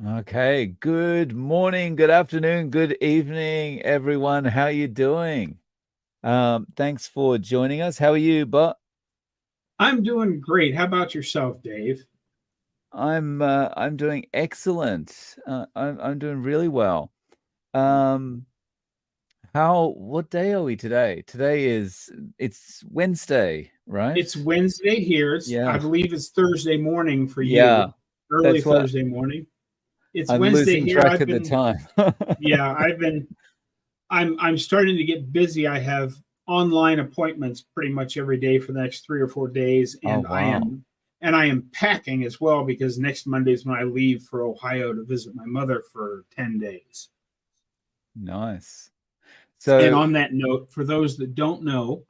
Okay, good morning, good afternoon, good evening, everyone. How are you doing? Thanks for joining us. How are you, But I'm doing great. How about yourself, Dave? I'm doing excellent. I'm doing really well. Um, what day are we today? It's Wednesday, right? It's Wednesday here. I Yeah, believe it's Thursday morning for yeah. you. Early That's what Thursday morning. It's I'm Wednesday losing here. track of the time. I'm starting to get busy. I have online appointments pretty much every day for the next 3 or 4 days, Oh, and wow. I am packing as well because next Monday is when I leave for Ohio to visit my mother for 10 days. Nice. And So, on that note, for those that don't know,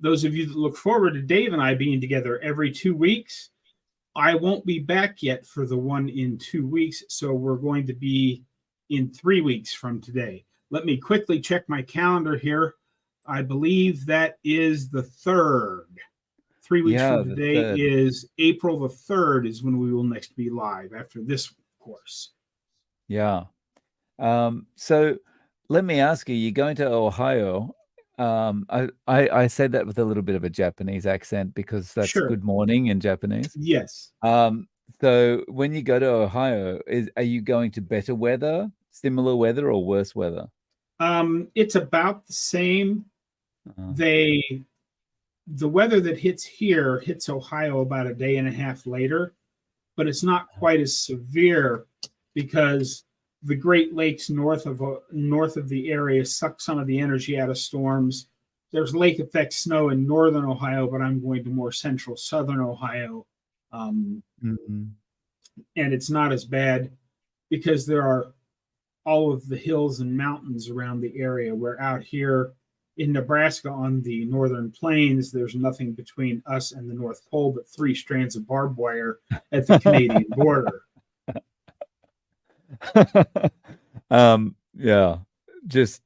those of you that look forward to Dave and I being together every 2 weeks, I won't be back yet for the one in 2 weeks. So we're going to be in 3 weeks from today. Let me quickly check my calendar here. I believe that is the 3rd. 3 weeks yeah, from the today third. is April the 3rd, is when we will next be live after this course. Yeah. So let me ask you, you're going to Ohio. I say that with a little bit of a Japanese accent because that's Sure. good morning in Japanese. Yes. Um, so when you go to Ohio, are you going to better weather, similar weather, or worse weather? It's about the same. Uh, They The weather that hits here hits Ohio about a day and a half later, but it's not quite as severe because the Great Lakes north of the area suck some of the energy out of storms. There's lake effect snow in northern Ohio, but I'm going to more central southern Ohio, um, mm, and it's not as bad because there are all of the hills and mountains around the area. Where out here in Nebraska on the northern plains, there's nothing between us and the North Pole but 3 strands of barbed wire at the Canadian border. yeah, just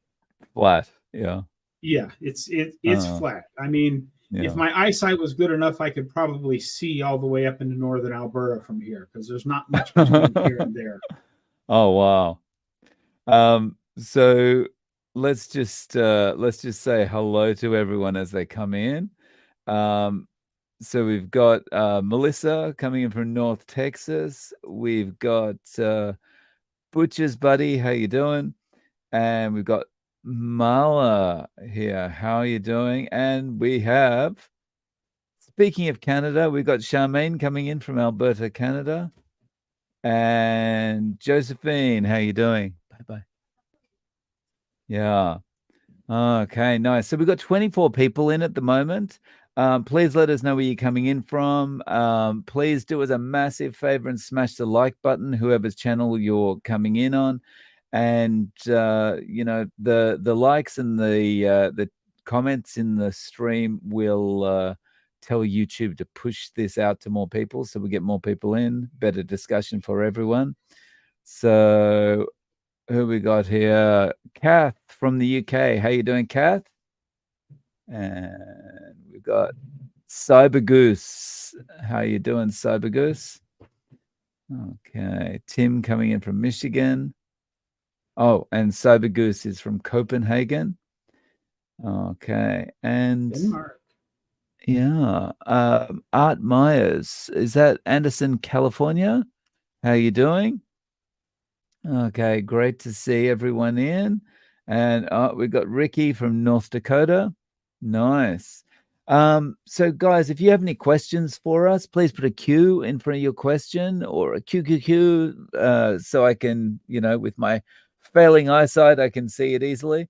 flat. Yeah. Yeah, it's Uh, flat. I mean, if yeah. my eyesight was good enough, I could probably see all the way up into northern Alberta from here because there's not much between here and there. Oh, wow. So let's just say hello to everyone as they come in. Um, so we've got Melissa coming in from North Texas. We've got Butcher's Buddy, how you doing? And we've got Mala here. How are you doing? And we have, speaking of Canada, we've got Charmaine coming in from Alberta, Canada. And Josephine, how you doing? Bye bye. Yeah. Okay, nice. So we've got 24 people in at the moment. Please let us know where you're coming in from. Please do us a massive favor and smash the like button, whoever's channel you're coming in on. And the likes and the comments in the stream will tell YouTube to push this out to more people so we get more people in, better discussion for everyone. So who we got here? Kath from the UK. How you doing, Kath? And we've got Cyber Goose. How you doing, Cyber Goose? Okay. Tim coming in from Michigan. Oh, and Cyber Goose is from Copenhagen. Okay. And Denmark. yeah, Art Myers. Is that Anderson, California? How you doing? Okay, great to see everyone in. And we've got Ricky from North Dakota. Nice. So guys, if you have any questions for us, please put a Q in front of your question or a QQQ, so I can, with my failing eyesight, I can see it easily.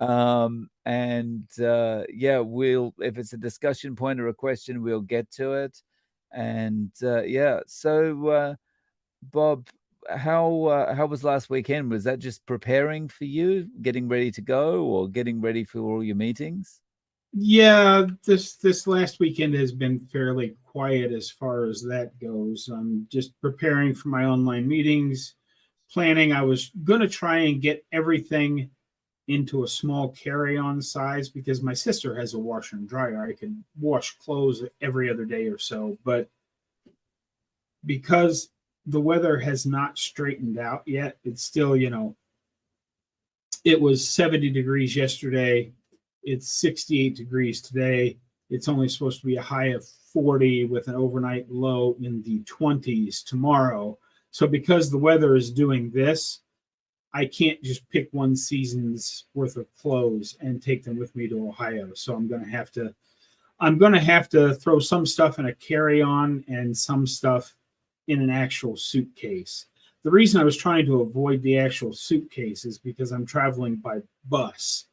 And yeah, if it's a discussion point or a question, we'll get to it. And yeah, so Bob, how was last weekend? Was that just preparing for you, getting ready to go, or getting ready for all your meetings? Yeah, this last weekend has been fairly quiet as far as that goes. I'm just preparing for my online meetings, planning. I was going to try and get everything into a small carry-on size because my sister has a washer and dryer. I can wash clothes every other day or so, but because the weather has not straightened out yet. It's still, it was 70 degrees yesterday. It's 68 degrees today. It's only supposed to be a high of 40 with an overnight low in the 20s tomorrow. So because the weather is doing this, I can't just pick one season's worth of clothes and take them with me to Ohio. So I'm going to have to throw some stuff in a carry-on and some stuff in an actual suitcase. The reason I was trying to avoid the actual suitcase is because I'm traveling by bus.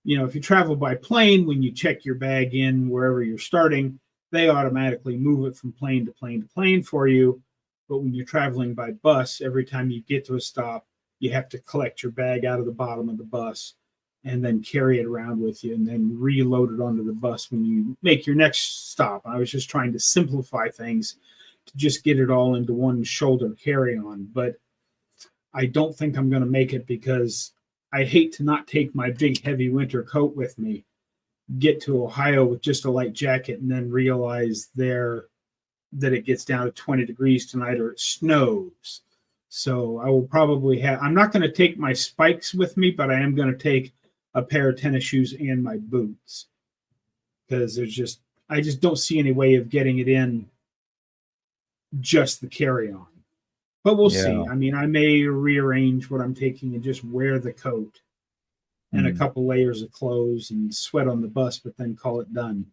If you travel by plane, when you check your bag in wherever you're starting, they automatically move it from plane to plane to plane for you. But when you're traveling by bus, every time you get to a stop, you have to collect your bag out of the bottom of the bus and then carry it around with you and then reload it onto the bus when you make your next stop. I was just trying to simplify things to just get it all into one shoulder carry-on. But I don't think I'm going to make it because I hate to not take my big heavy winter coat with me, get to Ohio with just a light jacket, and then realize there that it gets down to 20 degrees tonight or it snows. So I will probably I'm not going to take my spikes with me, but I am going to take a pair of tennis shoes and my boots because I just don't see any way of getting it in just the carry-on. But we'll see. I mean, I may rearrange what I'm taking and just wear the coat and a couple layers of clothes and sweat on the bus, but then call it done.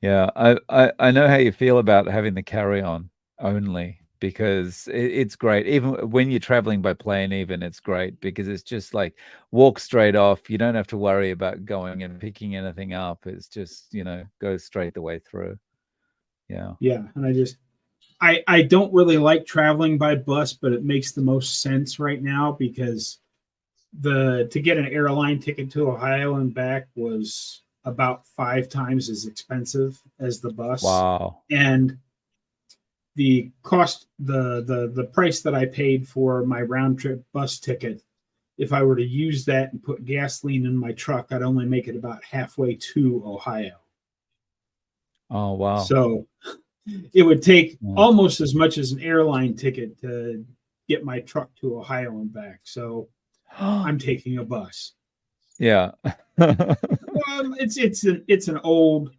Yeah, I know how you feel about having the carry-on only because it's great. Even when you're traveling by plane, even it's great because it's just like walk straight off. You don't have to worry about going and picking anything up. It's just, goes straight the way through. Yeah. Yeah. And I don't really like traveling by bus, but it makes the most sense right now because to get an airline ticket to Ohio and back was about 5 times as expensive as the bus. Wow. And the cost, the price that I paid for my round trip bus ticket, if I were to use that and put gasoline in my truck, I'd only make it about halfway to Ohio. Oh, wow. So it would take almost as much as an airline ticket to get my truck to Ohio and back. So I'm taking a bus. Yeah. It's an old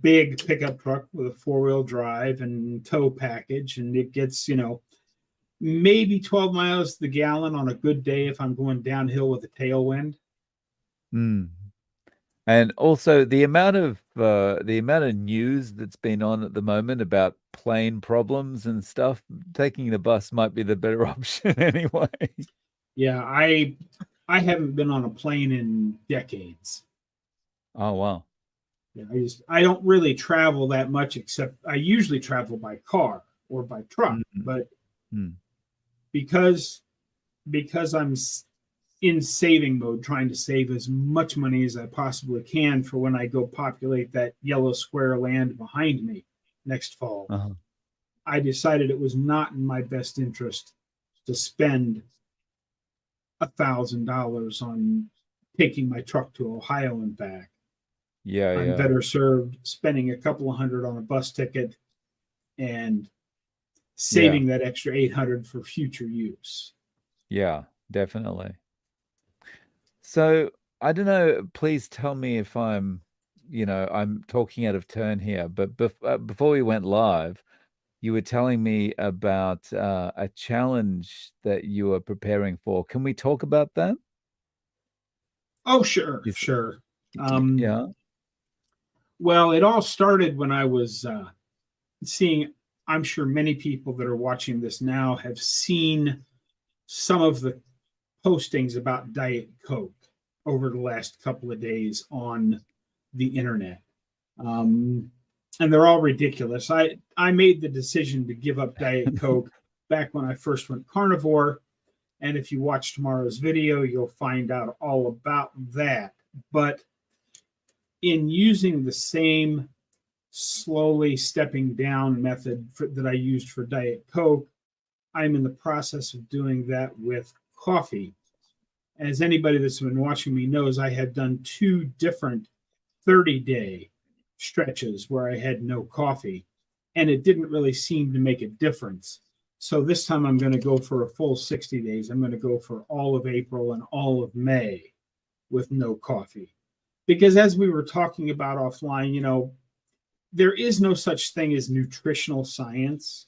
big pickup truck with a 4-wheel drive and tow package, and it gets maybe 12 miles to the gallon on a good day if I'm going downhill with a tailwind. And also the amount of news that's been on at the moment about plane problems and stuff, taking the bus might be the better option anyway. Yeah, I haven't been on a plane in decades. Oh, wow. Yeah, I don't really travel that much, except I usually travel by car or by truck. But because I'm in saving mode, trying to save as much money as I possibly can for when I go populate that yellow square land behind me next fall, I decided it was not in my best interest to spend $1,000 on taking my truck to Ohio and back. I'm better served spending a couple of $100 on a bus ticket and saving that extra $800 for future use. Yeah, definitely. So I don't know, please tell me if I'm talking out of turn here, but before we went live, you were telling me about a challenge that you were preparing for. Can we talk about that? Oh, sure. Yeah. Well, it all started when I was seeing, I'm sure many people that are watching this now have seen some of the postings about Diet Coke over the last couple of days on the internet. And they're all ridiculous. I made the decision to give up Diet Coke back when I first went carnivore. And if you watch tomorrow's video, you'll find out all about that. But in using the same slowly stepping down method that I used for Diet Coke, I'm in the process of doing that with coffee. As anybody that's been watching me knows, I have done 2 different 30-day stretches where I had no coffee. and it didn't really seem to make a difference. So this time I'm going to go for a full 60 days. I'm going to go for all of April and all of May with no coffee. Because as we were talking about offline, you know, there is no such thing as nutritional science.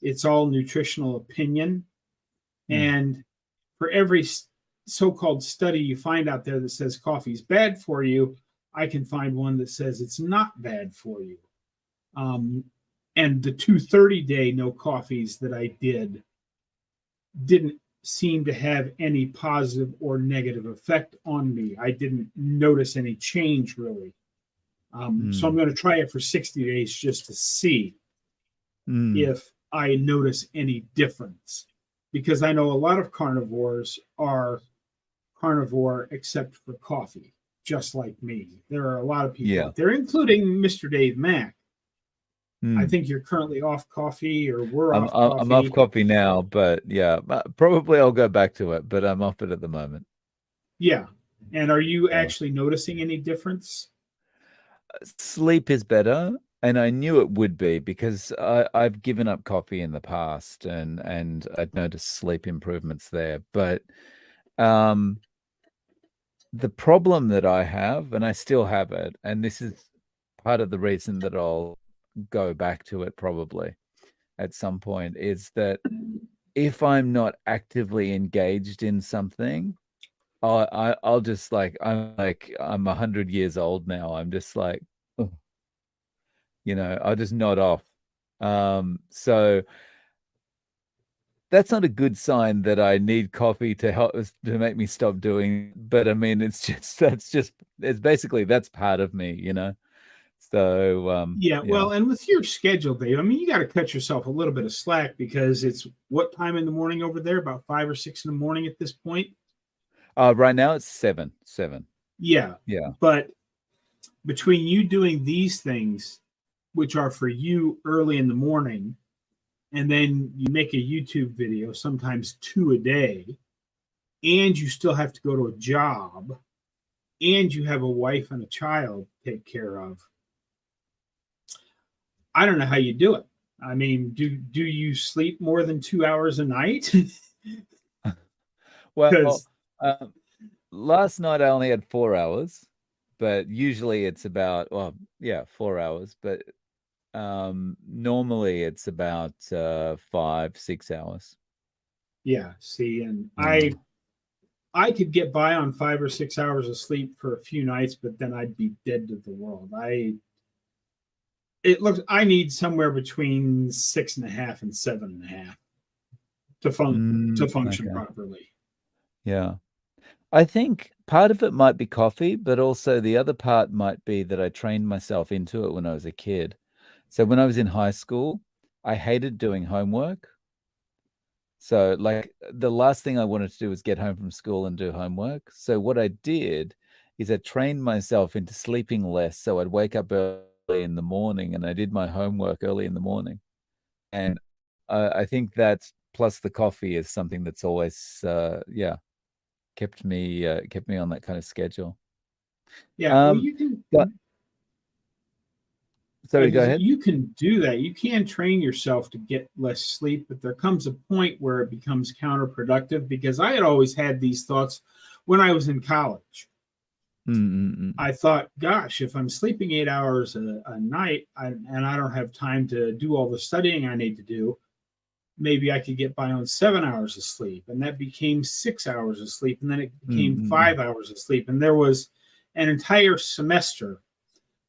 It's all nutritional opinion. And for every so-called study you find out there that says coffee is bad for you, I can find one that says it's not bad for you. And the 230-day no coffees that I didn't seem to have any positive or negative effect on me. I didn't notice any change really. So I'm going to try it for 60 days just to see if I notice any difference. Because I know a lot of carnivores are carnivore except for coffee, just like me. There are a lot of people out there, including Mr. Dave Mack. I think you're currently off coffee, or we're off coffee. I'm off coffee now, but yeah, probably I'll go back to it, but I'm off it at the moment. Yeah. And are you actually noticing any difference? Sleep is better, and I knew it would be because I've given up coffee in the past, and I'd noticed sleep improvements there. But the problem that I have, and I still have it, and this is part of the reason that I'll go back to it probably at some point, is that if I'm not actively engaged in something, I'll just I'm 100 years old now. I'm just like, you know, I'll just nod off. So that's not a good sign that I need coffee to help to make me stop doing. But I mean, it's basically that's part of me, you know. So well, and with your schedule, Dave, I mean, you got to cut yourself a little bit of slack because it's what time in the morning over there? About 5 or 6 in the morning at this point. Right now it's 7. Yeah. Yeah. But between you doing these things, which are for you early in the morning, and then you make a YouTube video, sometimes 2 a day, and you still have to go to a job, and you have a wife and a child to take care of. I don't know how you do it. I mean, do you sleep more than 2 hours a night? Well, last night I only had 4 hours, but usually it's about 4 hours. But normally it's about 5-6 hours. Yeah. See, and I could get by on 5 or 6 hours of sleep for a few nights, but then I'd be dead to the world. I need somewhere between 6.5 and 7.5 to function properly. Yeah. I think part of it might be coffee, but also the other part might be that I trained myself into it when I was a kid. So when I was in high school, I hated doing homework. So like the last thing I wanted to do was get home from school and do homework. So what I did is I trained myself into sleeping less. So I'd wake up early in the morning and I did my homework early in the morning. And I think that plus the coffee is something that's always, kept me on that kind of schedule. Yeah, well, you can. Sorry, go ahead. You can do that. You can train yourself to get less sleep, but there comes a point where it becomes counterproductive because I had always had these thoughts when I was in college. I thought, gosh, if I'm sleeping 8 hours a night and I don't have time to do all the studying I need to do, maybe I could get by on 7 hours of sleep. And that became 6 hours of sleep. And then it became 5 hours of sleep. And there was an entire semester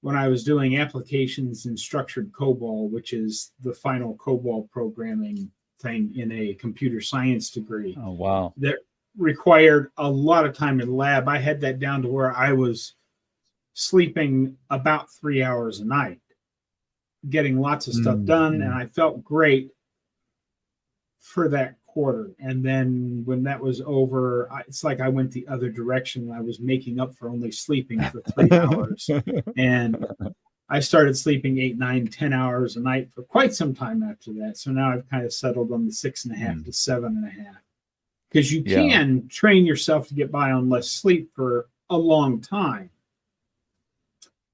when I was doing applications in structured COBOL, which is the final COBOL programming thing in a computer science degree. Oh, wow. That required a lot of time in the lab. I had that down to where I was sleeping about 3 hours a night, getting lots of stuff done. And I felt great for that quarter. And then when that was over, it's like I went the other direction. I was making up for only sleeping for 3 hours. And I started sleeping 8, 9, 10 hours a night for quite some time after that. So now I've kind of settled on the 6.5 to 7.5. Because you can train yourself to get by on less sleep for a long time.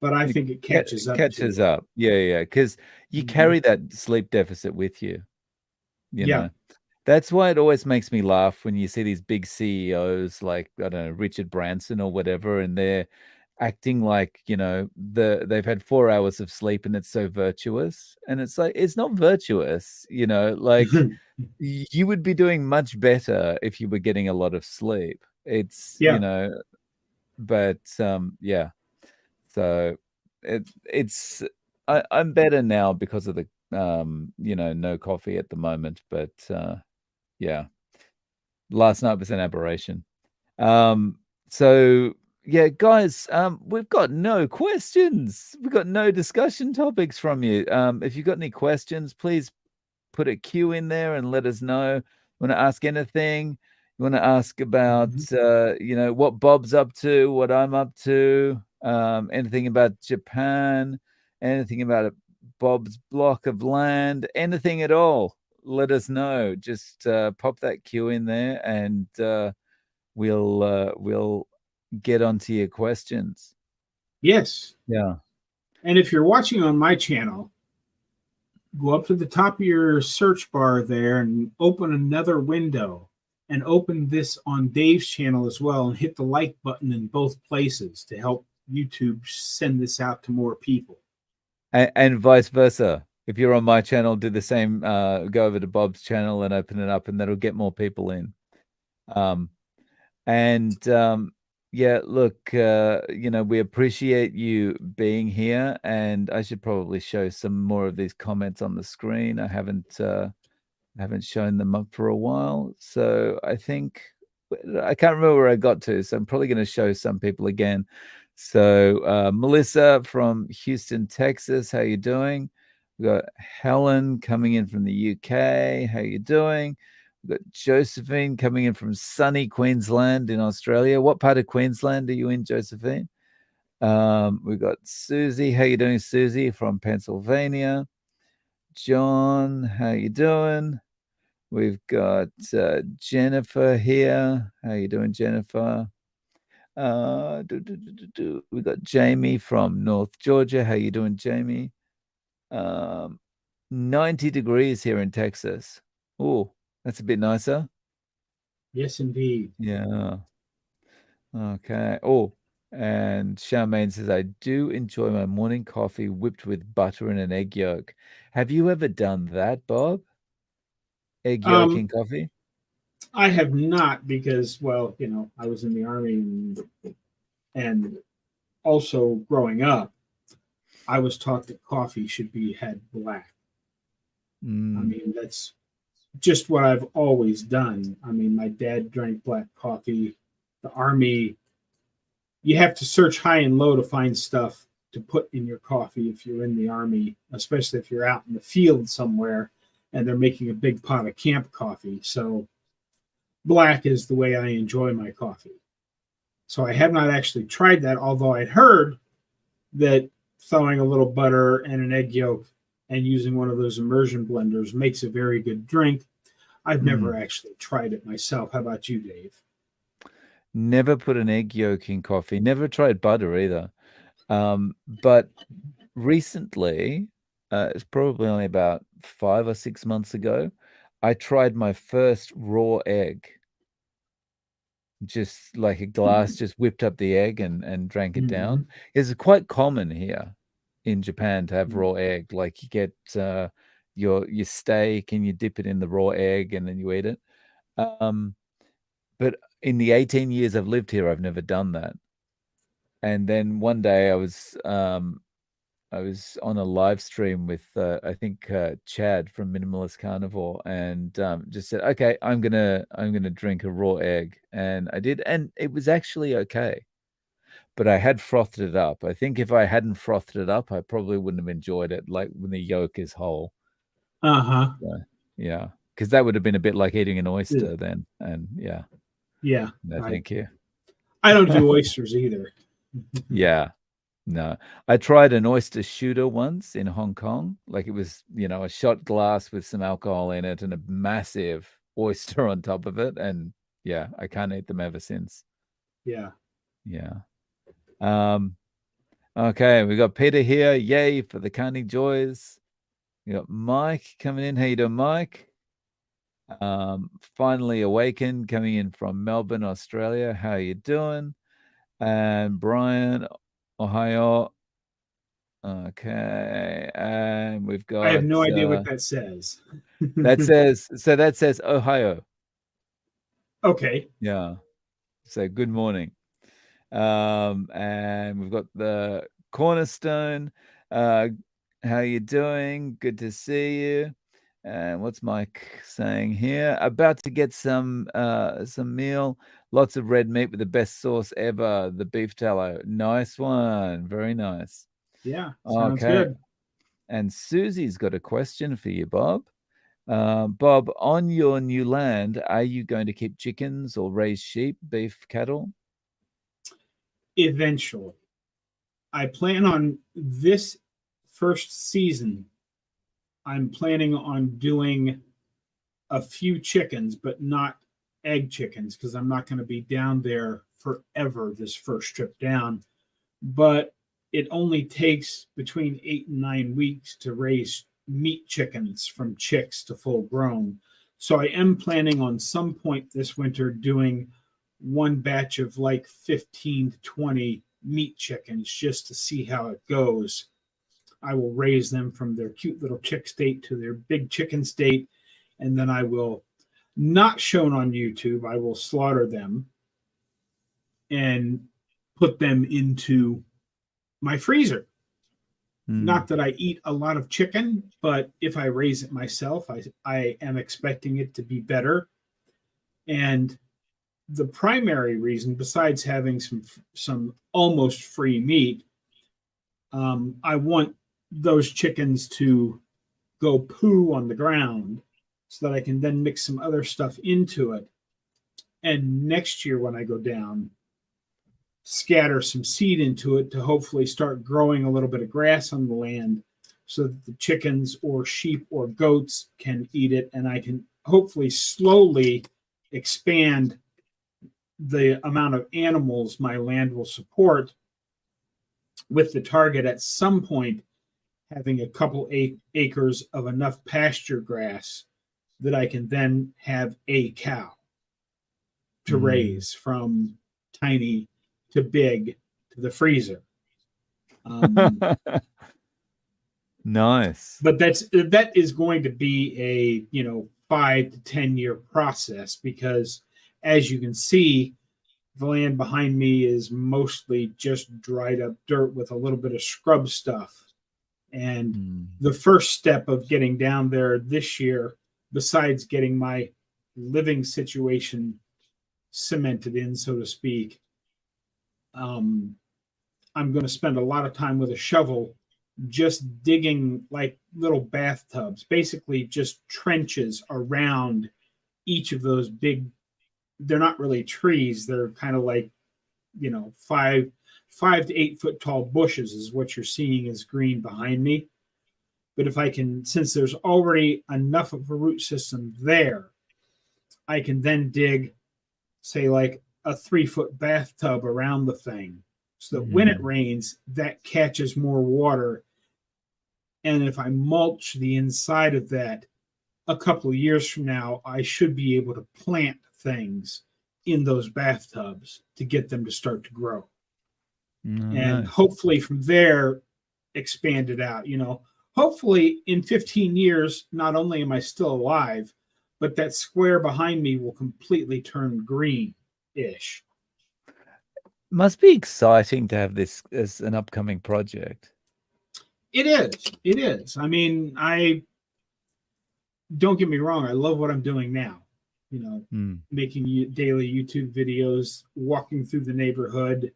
but I think it catches up to catches you. up. Yeah, because you Mhm. carry that sleep deficit with you, you Yeah. know. That's why it always makes me laugh when you see these big CEOs like, I don't know, Richard Branson or whatever, and they're acting like, they've had 4 hours of sleep and it's so virtuous. And it's like, it's not virtuous, like you would be doing much better if you were getting a lot of sleep. It's, Yeah. but yeah. So it's I'm better now because of the no coffee at the moment, but yeah. Last night was an aberration. Um so yeah, guys, we've got no questions. We've got no discussion topics from you. If you've got any questions, please put a Q in there and let us know. You want to ask anything? You want to ask about, Mhm. what Bob's up to, what I'm up to, anything about Japan, anything about Bob's block of land, anything at all. Let us know. Just pop that Q in there, and we'll get onto your questions. Yes. Yeah. And if you're watching on my channel, go up to the top of your search bar there and open another window and open this on Dave's channel as well and hit the like button in both places to help YouTube send this out to more people. And vice versa. If you're on my channel, do the same. Go over to Bob's channel and open it up, and that'll get more people in. Um, and yeah, look, we appreciate you being here, and I should probably show some more of these comments on the screen. I haven't shown them up for a while, so I think I can't remember where I got to. So I'm probably going to show some people again. So Melissa from Houston, Texas, how you doing? We got Helen coming in from the UK. How you doing? We got Josephine coming in from sunny Queensland in Australia. What part of Queensland are you in, Josephine? We've got Susie. How you doing, Susie, from Pennsylvania? John, how you doing? We've got Jennifer here. How you doing, Jennifer? We got Jamie from North Georgia. How you doing, Jamie? 90 degrees here in Texas. Oh, that's a bit nicer. Yes, indeed. Yeah. Okay. Oh, and Charmaine says, I do enjoy my morning coffee whipped with butter and an egg yolk. Have you ever done that, Bob? Egg yolk Um, in coffee? I have not because, well, I was in the army and also growing up, I was taught that coffee should be had black. I Mm, mean, that's just what I've always done. I mean, my dad drank black coffee. The army, you have to search high and low to find stuff to put in your coffee if you're in the army, especially if you're out in the field somewhere and they're making a big pot of camp coffee. So black is the way I enjoy my coffee. So I have not actually tried that, although I'd heard that throwing a little butter and an egg yolk and using one of those immersion blenders makes a very good drink. I've never mm. actually tried it myself. How about you, Dave? Never put an egg yolk in coffee. Never tried butter either. But recently, it's probably only about 5 or 6 months ago, I tried my first raw egg. Just like a glass, just whipped up the egg and drank it Mm-hmm. down. It's quite common here in Japan to have raw egg. Like you get your steak and you dip it in the raw egg and then you eat it. Um, but in the 18 years I've lived here, I've never done that. And then one day I was on a live stream with I think Chad from Minimalist Carnivore, and just said, "Okay, I'm gonna drink a raw egg," and I did, and it was actually okay. But I had frothed it up. I think if I hadn't frothed it up, I probably wouldn't have enjoyed it, like when the yolk is whole. Uh huh. Yeah, because that would have been a bit like eating an oyster then. And yeah, Yeah. no, I thank you. I don't do oysters either. Yeah. No, I tried an oyster shooter once in Hong Kong. Like it was, a shot glass with some alcohol in it and a massive oyster on top of it. And yeah, I can't eat them ever since. Yeah. Yeah. Um, Okay, we got Peter here. Yay for the Carney Joys. We got Mike coming in. How you doing, Mike? Finally Awakened coming in from Melbourne, Australia. How you doing? And Brian, Ohio. Okay, and we've I have got no idea what that says. that says Ohio. Okay. Yeah. So good morning. And we've got the Cornerstone. How you doing? Good to see you. And what's Mike saying here? About to get some meal. Lots of red meat with the best sauce ever, the beef tallow. Nice one. Very nice. Yeah, sounds Okay. good. And Susie's got a question for you, Bob. Bob, on your new land, are you going to keep chickens or raise sheep, beef, cattle? Eventually, I plan on this first season. I'm planning on doing a few chickens, but not egg chickens, because I'm not going to be down there forever this first trip down. But it only takes between 8 and 9 weeks to raise meat chickens from chicks to full grown. So I am planning on some point this winter doing one batch of like 15 to 20 meat chickens just to see how it goes. I will raise them from their cute little chick state to their big chicken state, and then I will, not shown on YouTube, I will slaughter them and put them into my freezer. Not that I eat a lot of chicken, but if I raise it myself, I am expecting it to be better. And the primary reason, besides having some almost free meat, I want those chickens to go poo on the ground so that I can then mix some other stuff into it. And next year when I go down, scatter some seed into it to hopefully start growing a little bit of grass on the land so that the chickens or sheep or goats can eat it, and I can hopefully slowly expand the amount of animals my land will support, with the target at some point having a couple acres of enough pasture grass that I can then have a cow to raise from tiny to big to the freezer. Nice. But that is going to be a 5 to 10 year process, because as you can see, the land behind me is mostly just dried up dirt with a little bit of scrub stuff. And the first step of getting down there this year, besides getting my living situation cemented in, so to speak, I'm going to spend a lot of time with a shovel just digging like little bathtubs, basically just trenches around each of those big, they're not really trees, they're kind of like 5 to 8 foot tall bushes is what you're seeing as green behind me. But if I can, since there's already enough of a root system there, I can then dig, say, like a 3 foot bathtub around the thing, so that when it rains, that catches more water. And if I mulch the inside of that, a couple of years from now, I should be able to plant things in those bathtubs to get them to start to grow. And hopefully from there, expand it out. Hopefully in 15 years, not only am I still alive, but that square behind me will completely turn green-ish. Must be exciting to have this as an upcoming project. It is. It is. I mean, don't get me wrong, I love what I'm doing now. Making daily YouTube videos, walking through the neighborhood,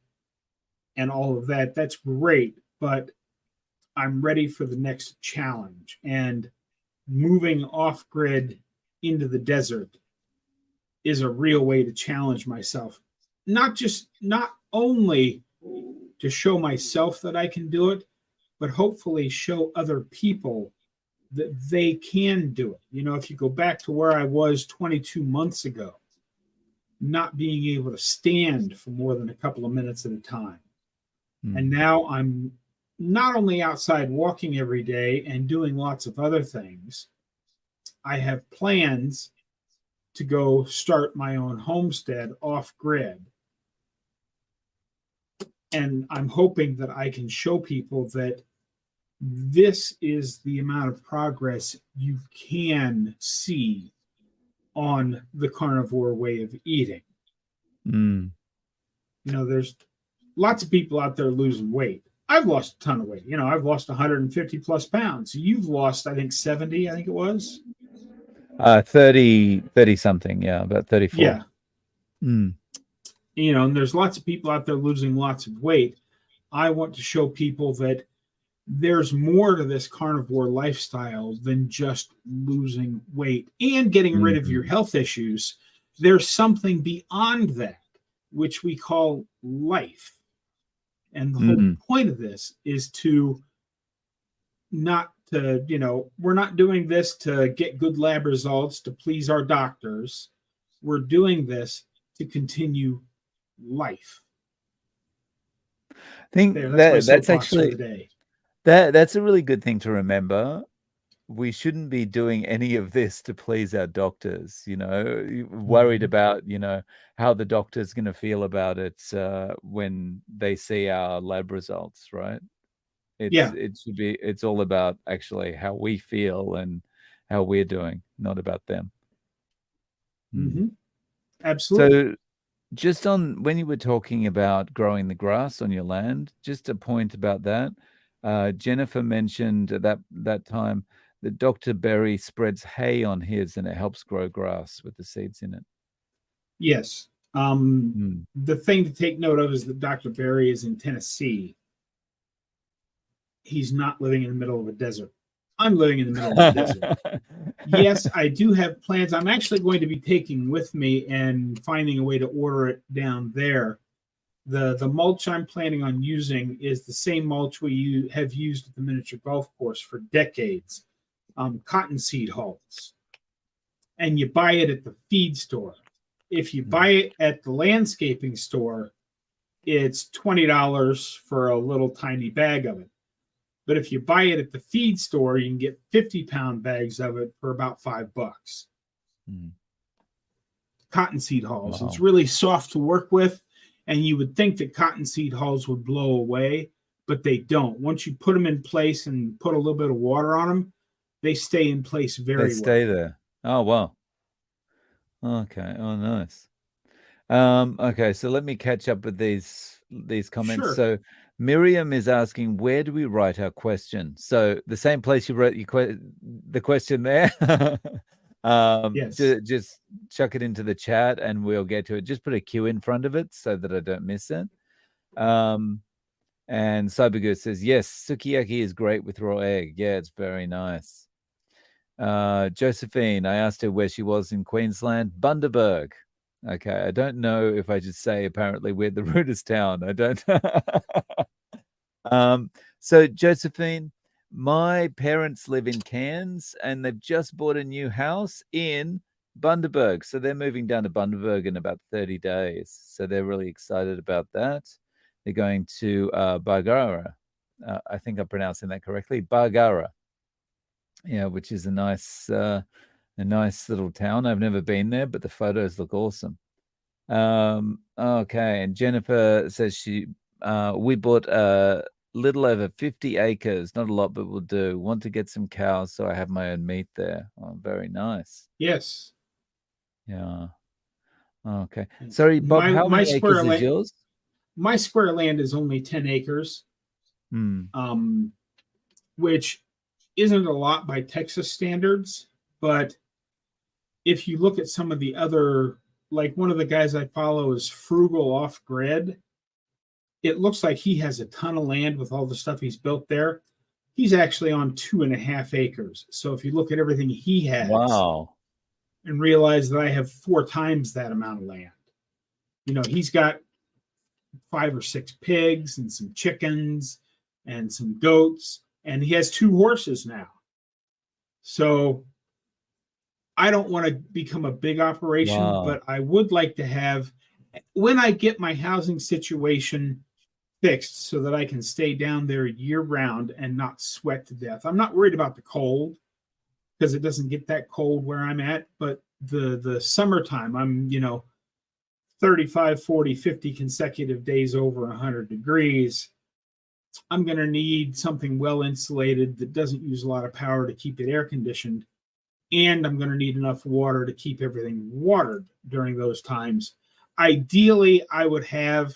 and all of that. That's great, but I'm ready for the next challenge. And moving off grid into the desert is a real way to challenge myself. Not only to show myself that I can do it, but hopefully show other people that they can do it. If you go back to where I was 22 months ago, not being able to stand for more than a couple of minutes at a time, And now I'm not only outside walking every day and doing lots of other things, I have plans to go start my own homestead off grid. And I'm hoping that I can show people that this is the amount of progress you can see on the carnivore way of eating. There's lots of people out there losing weight. I've lost a ton of weight. I've lost 150 plus pounds. You've lost, I think, 70, I think it was. 30 something. Yeah, about 34. Yeah. And there's lots of people out there losing lots of weight. I want to show people that there's more to this carnivore lifestyle than just losing weight and getting rid of your health issues. There's something beyond that, which we call life. And the whole point of this is to not to, we're not doing this to get good lab results, to please our doctors. We're doing this to continue life. I think that's actually that's a really good thing to remember. We shouldn't be doing any of this to please our doctors, worried about, how the doctor's going to feel about it when they see our lab results, right? It's all about actually how we feel and how we're doing, not about them. Absolutely. So just on when you were talking about growing the grass on your land, just a point about that. Jennifer mentioned at that time that Dr. Berry spreads hay on his and it helps grow grass with the seeds in it. Yes. The thing to take note of is that Dr. Berry is in Tennessee. He's not living in the middle of a desert. I'm living in the middle of a desert. Yes, I do have plans. I'm actually going to be taking with me and finding a way to order it down there. The mulch I'm planning on using is the same mulch we have used at the miniature golf course for decades. Cottonseed hulls. And you buy it at the feed store. If you buy it at the landscaping store, it's $20 for a little tiny bag of it. But if you buy it at the feed store, you can get 50-pound bags of it for about $5. Cottonseed hulls. Wow. It's really soft to work with, and you would think that cottonseed hulls would blow away, but they don't. Once you put them in place and put a little bit of water on them, they stay in place very well. They stay there. Oh, wow. Okay. Oh, nice. Okay, so let me catch up with these comments. Sure. So Miriam is asking, where do we write our question? So the same place you wrote the question there. Yes. Just chuck it into the chat and we'll get to it. Just put a Q in front of it so that I don't miss it. And Cybergoose says, yes, sukiyaki is great with raw egg. Yeah, it's very nice. Josephine, I asked her where she was in Queensland. Bundaberg. Okay, I don't know if I should say apparently we're the rudest town. I don't. So Josephine, my parents live in Cairns and they've just bought a new house in Bundaberg. So they're moving down to Bundaberg in about 30 days. So they're really excited about that. They're going to Bargara. I think I'm pronouncing that correctly. Bargara. Yeah, which is a nice little town. I've never been there, but the photos look awesome. Okay, and Jennifer says we bought a little over 50 acres, not a lot, but we'll do. Want to get some cows, so I have my own meat there. Oh, very nice. Yes. Yeah. Okay. Sorry, Bob, how many acres is yours? My square land is only 10 acres, which isn't a lot by Texas standards, but if you look at some of the other, like one of the guys I follow is Frugal Off Grid. It looks like he has a ton of land with all the stuff he's built there. He's actually on 2.5 acres. So if you look at everything he has, wow, and realize that I have 4 times that amount of land. He's got 5 or 6 pigs and some chickens and some goats, and he has 2 horses now. So I don't want to become a big operation, but I would like to have, when I get my housing situation fixed so that I can stay down there year round and not sweat to death. I'm not worried about the cold because it doesn't get that cold where I'm at, but the summertime, I'm, 35, 40, 50 consecutive days over 100 degrees. I'm going to need something well insulated that doesn't use a lot of power to keep it air conditioned. And I'm going to need enough water to keep everything watered during those times. Ideally, I would have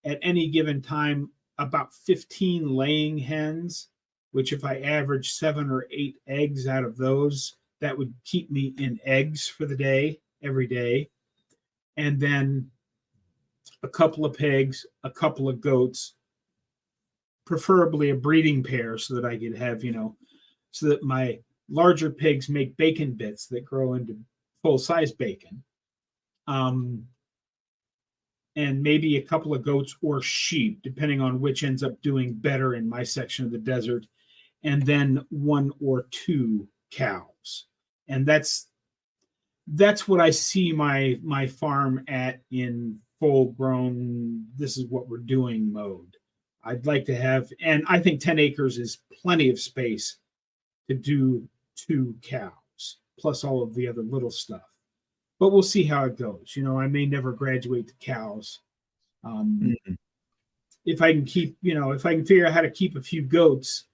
at any given time about 15 laying hens, which if I average 7 or 8 eggs out of those, that would keep me in eggs for the day, every day. And then a couple of pigs, a couple of goats, preferably a breeding pair so that I could have, so that my larger pigs make bacon bits that grow into full size bacon. And maybe a couple of goats or sheep, depending on which ends up doing better in my section of the desert, and then 1 or 2 cows. And that's what I see my farm at in full grown, this is what we're doing mode. I'd like to have, and I think 10 acres is plenty of space to do 2 cows, plus all of the other little stuff. But we'll see how it goes. I may never graduate to cows. If I can keep, if I can figure out how to keep a few goats,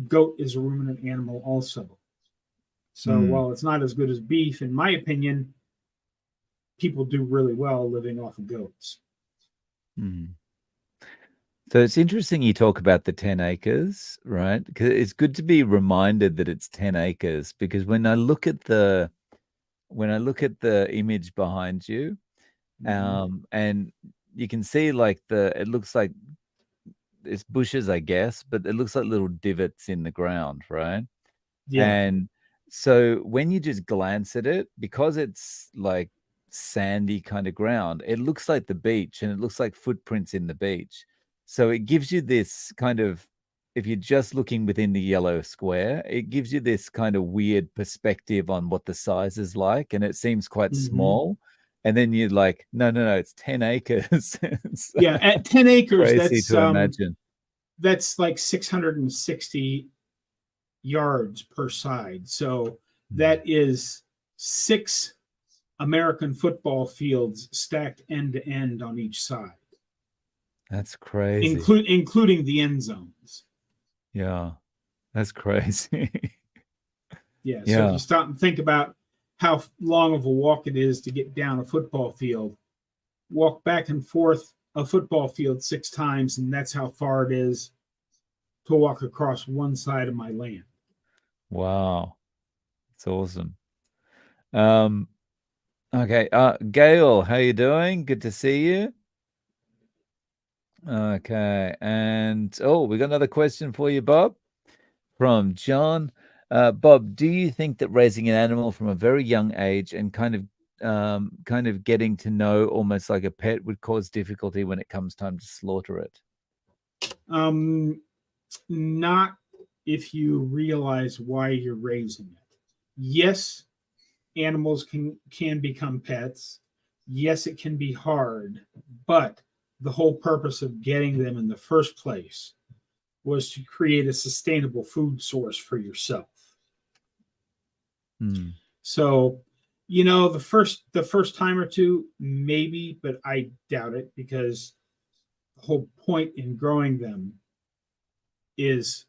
goat is a ruminant animal also. So while it's not as good as beef, in my opinion, people do really well living off of goats. So it's interesting you talk about the 10 acres, right? Because it's good to be reminded that it's 10 acres because when I look at the image behind you, and you can see like it looks like it's bushes, I guess, but it looks like little divots in the ground, right? Yeah. And so when you just glance at it, because it's like sandy kind of ground, it looks like the beach and it looks like footprints in the beach. So it gives you this kind of, if you're just looking within the yellow square, it gives you this kind of weird perspective on what the size is like. And it seems quite small. And then you're like, no, it's 10 acres. It's yeah. At 10 acres, crazy to imagine. That's like 660 yards per side. So that is 6 American football fields stacked end to end on each side. That's crazy. Including the end zones. Yeah, that's crazy. Yeah. So if you stop and think about how long of a walk it is to get down a football field, walk back and forth a football field 6 times, and that's how far it is to walk across one side of my land. Wow. It's awesome. Okay. Gail, how you doing? Good to see you. Okay. And we got another question for you, Bob, from John. Bob, do you think that raising an animal from a very young age and kind of getting to know almost like a pet would cause difficulty when it comes time to slaughter it? Not if you realize why you're raising it. Yes, animals can become pets. Yes, it can be hard, but the whole purpose of getting them in the first place was to create a sustainable food source for yourself. So, the first time or two, maybe, but I doubt it because the whole point in growing them is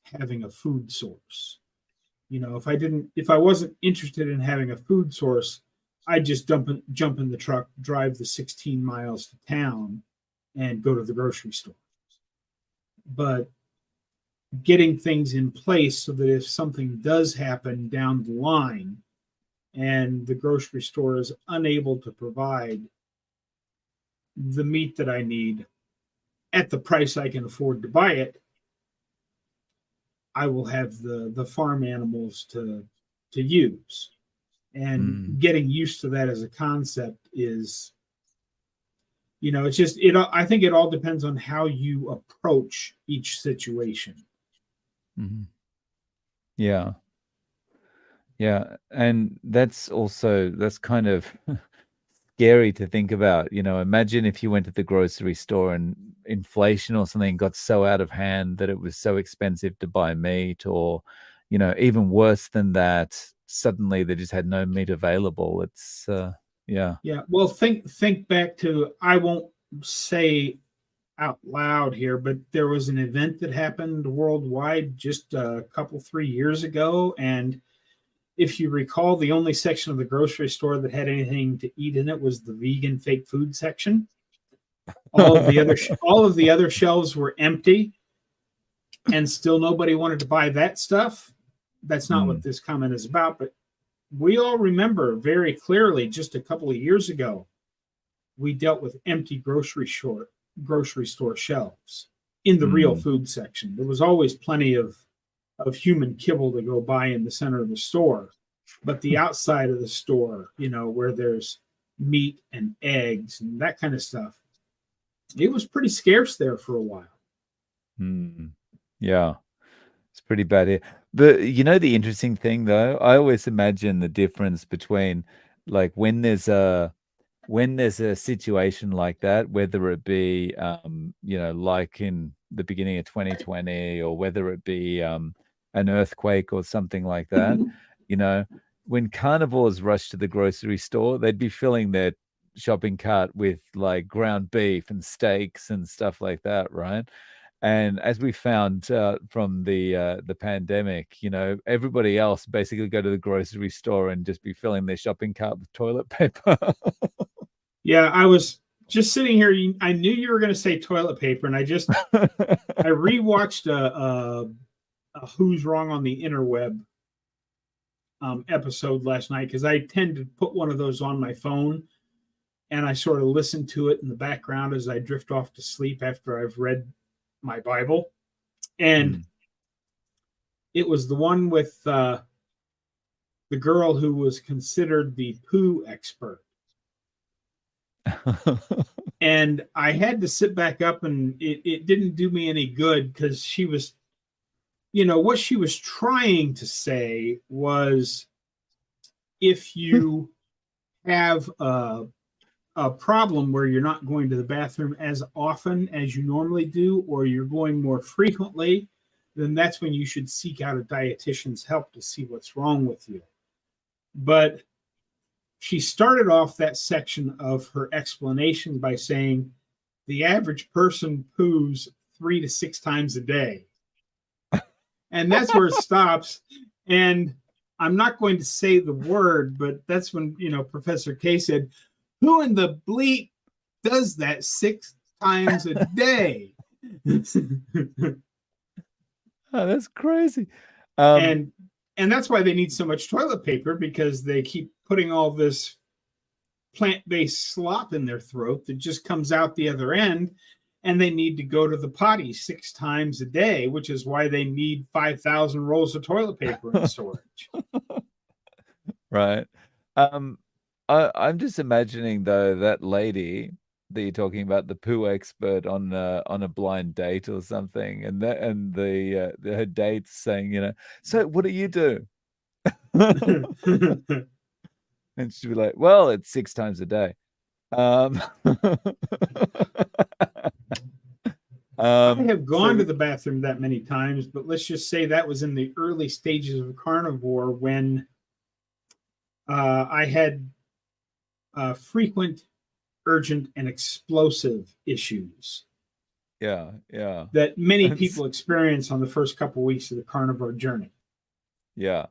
having a food source. If I wasn't interested in having a food source, I'd just jump in the truck, drive the 16 miles to town, and go to the grocery store. But getting things in place so that if something does happen down the line and the grocery store is unable to provide the meat that I need at the price I can afford to buy it, I will have the farm animals to use. And getting used to that as a concept is, it's just I think it all depends on how you approach each situation. Yeah, and that's kind of scary to think about. Imagine if you went to the grocery store and inflation or something got so out of hand that it was so expensive to buy meat, or, even worse than that, suddenly they just had no meat available. It's, yeah. Yeah. Well, think back to, I won't say out loud here, but there was an event that happened worldwide just a couple, 3 years ago. And if you recall, the only section of the grocery store that had anything to eat in it was the vegan fake food section. All of the other shelves were empty, and still nobody wanted to buy that stuff. That's not what this comment is about, but we all remember very clearly just a couple of years ago, we dealt with empty grocery store shelves in the real food section. There was always plenty of human kibble to go buy in the center of the store, but the outside of the store, where there's meat and eggs and that kind of stuff, it was pretty scarce there for a while. Yeah, it's pretty bad here. The interesting thing though, I always imagine the difference between, like, when there's a situation like that, whether it be like in the beginning of 2020, or whether it be an earthquake or something like that, when carnivores rush to the grocery store, they'd be filling their shopping cart with like ground beef and steaks and stuff like that, right? And as we found from the pandemic, everybody else basically go to the grocery store and just be filling their shopping cart with toilet paper. Yeah, I was just sitting here. I knew you were going to say toilet paper, and I rewatched a Who's Wrong on the Interweb episode last night, because I tend to put one of those on my phone, and I sort of listen to it in the background as I drift off to sleep after I've read my Bible. And it was the one with the girl who was considered the poo expert. And I had to sit back up, and it didn't do me any good, because she was, what she was trying to say was, if you have a problem where you're not going to the bathroom as often as you normally do, or you're going more frequently, then that's when you should seek out a dietitian's help to see what's wrong with you. But she started off that section of her explanation by saying the average person poos 3 to 6 times a day. And that's where it stops. And I'm not going to say the word, but that's when, Professor K said, who in the bleep does that 6 times a day? Oh, that's crazy. And that's why they need so much toilet paper, because they keep putting all this plant-based slop in their throat that just comes out the other end, and they need to go to the potty 6 times a day, which is why they need 5,000 rolls of toilet paper in storage. Right. I'm just imagining though that lady that you're talking about, the poo expert on a blind date or something, and her date's saying, so what do you do? And she'd be like, well, it's 6 times a day. I have gone to the bathroom that many times, but let's just say that was in the early stages of carnivore, when I had frequent, urgent, and explosive issues. Yeah. That many people experience on the first couple of weeks of the carnivore journey. Yeah.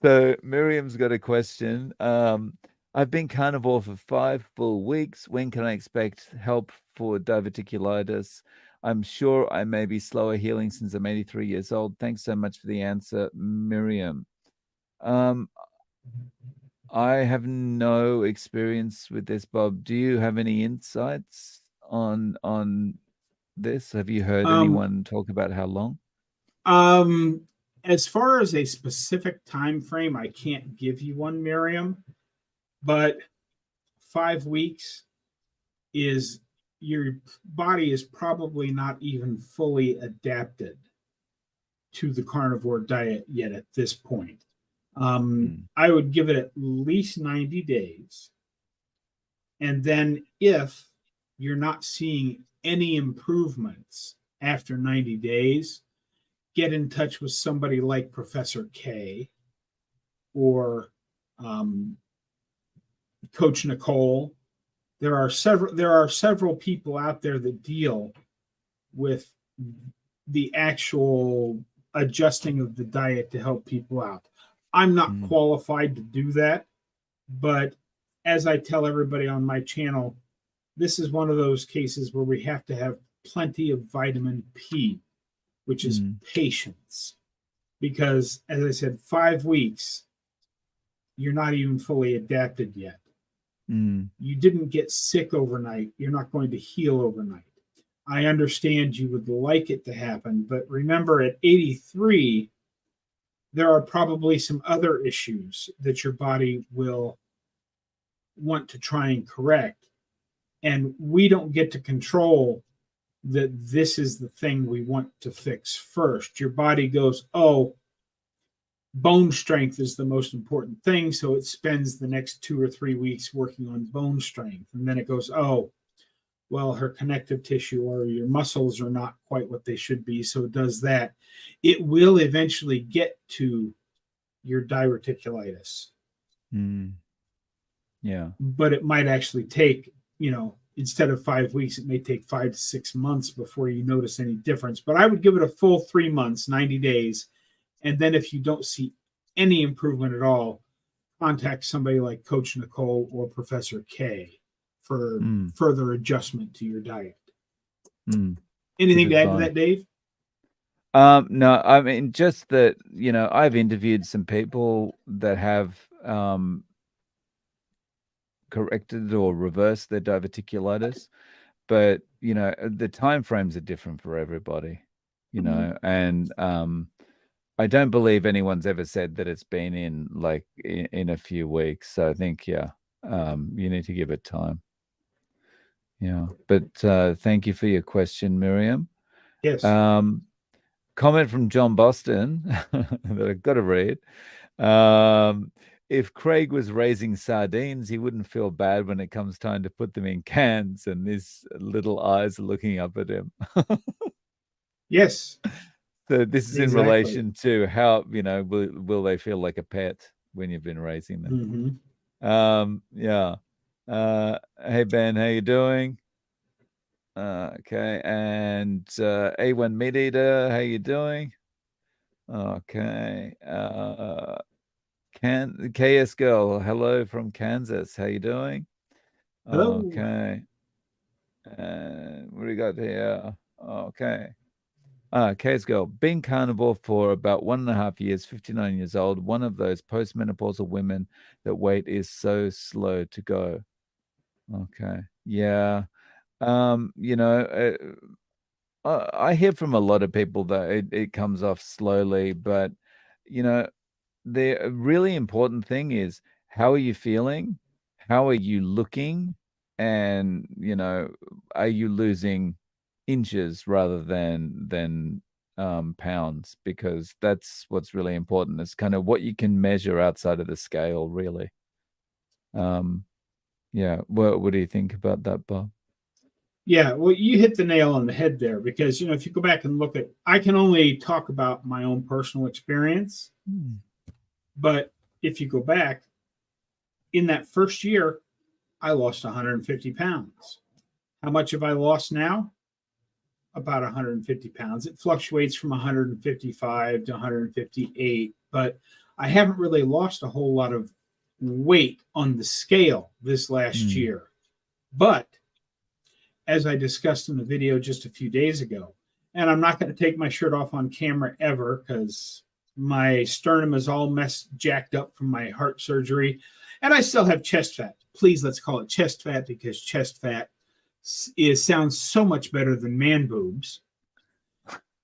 So Miriam's got a question. I've been carnivore for 5 full weeks. When can I expect help for diverticulitis? I'm sure I may be slower healing since I'm 83 years old. Thanks so much for the answer, Miriam. I have no experience with this, Bob. Do you have any insights on this? Have you heard anyone talk about how long? As far as a specific time frame, I can't give you one, Miriam, but 5 weeks is, your body is probably not even fully adapted to the carnivore diet yet at this point. I would give it at least 90 days. And then if you're not seeing any improvements after 90 days, get in touch with somebody like Professor K or Coach Nicole. There are several people out there that deal with the actual adjusting of the diet to help people out. I'm not qualified to do that, but as I tell everybody on my channel, this is one of those cases where we have to have plenty of vitamin P, which is patience. Because, as I said, 5 weeks, you're not even fully adapted yet. You didn't get sick overnight. You're not going to heal overnight. I understand you would like it to happen, but remember at 83, there are probably some other issues that your body will want to try and correct. And we don't get to control that this is the thing we want to fix first. Your body goes, oh, bone strength is the most important thing. So it spends the next 2 or 3 weeks working on bone strength. And then it goes, oh, well, her connective tissue or your muscles are not quite what they should be. So it does that. It will eventually get to your diverticulitis. Yeah. But it might actually take, instead of 5 weeks, it may take 5 to 6 months before you notice any difference. But I would give it a full 3 months, 90 days. And then if you don't see any improvement at all, contact somebody like Coach Nicole or Professor K for further adjustment to your diet. Anything to add to that, Dave? No, I mean, just that, I've interviewed some people that have corrected or reversed their diverticulitis, but, the time frames are different for everybody, and I don't believe anyone's ever said that it's been in a few weeks. So I think, you need to give it time. Yeah. But thank you for your question, Miriam. Yes. Comment from John Boston that I've got to read. If Craig was raising sardines, he wouldn't feel bad when it comes time to put them in cans, and his little eyes are looking up at him. Yes. So this is in relation to how, will they feel like a pet when you've been raising them? Yeah. Hey, Ben, how you doing? Okay. And A1 Meat Eater, how you doing? Okay. KS Girl, hello from Kansas. How you doing? Hello. Okay. And what do we got here? Okay. KS Girl, been carnivore for about 1.5 years, 59 years old. One of those postmenopausal women that weight is so slow to go. Okay. Yeah. I hear from a lot of people that it comes off slowly, but, the really important thing is, how are you feeling? How are you looking? And, are you losing inches rather than pounds? Because that's what's really important. It's kind of what you can measure outside of the scale, really. Yeah. What do you think about that, Bob? Yeah, well, you hit the nail on the head there because, if you go back and look at, I can only talk about my own personal experience. But if you go back, in that first year, I lost 150 pounds. How much have I lost now? About 150 pounds. It fluctuates from 155 to 158, but I haven't really lost a whole lot of weight on the scale this last year. But as I discussed in the video just a few days ago, and I'm not going to take my shirt off on camera ever because my sternum is all jacked up from my heart surgery, and I still have chest fat. Please, let's call it chest fat because chest fat sounds so much better than man boobs.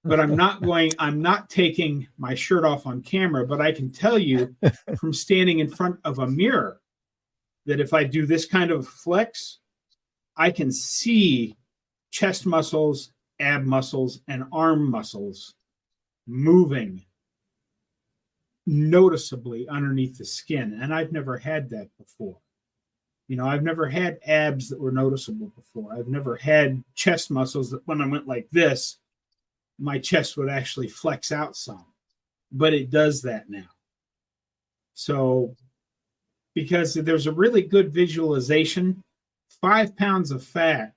But I'm not taking my shirt off on camera, but I can tell you from standing in front of a mirror that if I do this kind of flex, I can see chest muscles, ab muscles, and arm muscles moving noticeably underneath the skin. And I've never had that before. I've never had abs that were noticeable before. I've never had chest muscles that when I went like this, my chest would actually flex out some, but it does that now. So, because there's a really good visualization, 5 pounds of fat,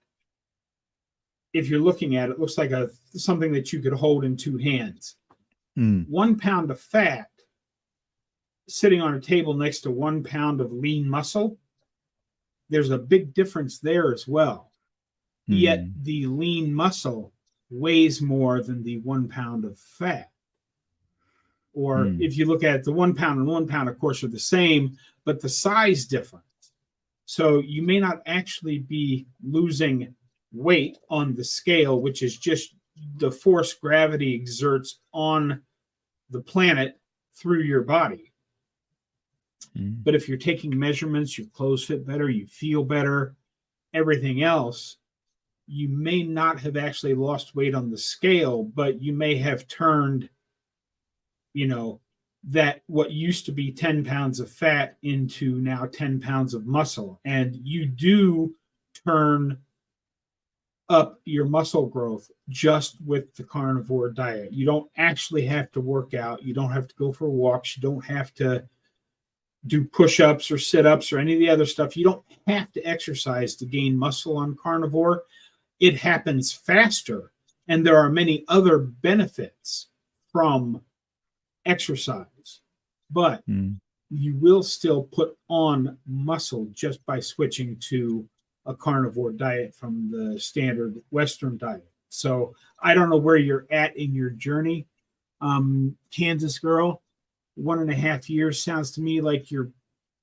if you're looking at it, looks like something that you could hold in 2 hands. 1 pound of fat sitting on a table next to 1 pound of lean muscle, there's a big difference there as well. Yet the lean muscle weighs more than the 1 pound of fat. Or if you look at it, the 1 pound and 1 pound, of course, are the same, but the size difference. So you may not actually be losing weight on the scale, which is just the force gravity exerts on the planet through your body. But if you're taking measurements, your clothes fit better, you feel better, everything else, you may not have actually lost weight on the scale, but you may have turned, that what used to be 10 pounds of fat into now 10 pounds of muscle. And you do turn up your muscle growth just with the carnivore diet. You don't actually have to work out. You don't have to go for walks. You don't have to do push-ups or sit-ups or any of the other stuff. You don't have to exercise to gain muscle on carnivore. It happens faster, and there are many other benefits from exercise, but you will still put on muscle just by switching to a carnivore diet from the standard Western diet. So I don't know where you're at in your journey. Kansas girl, 1.5 years sounds to me like you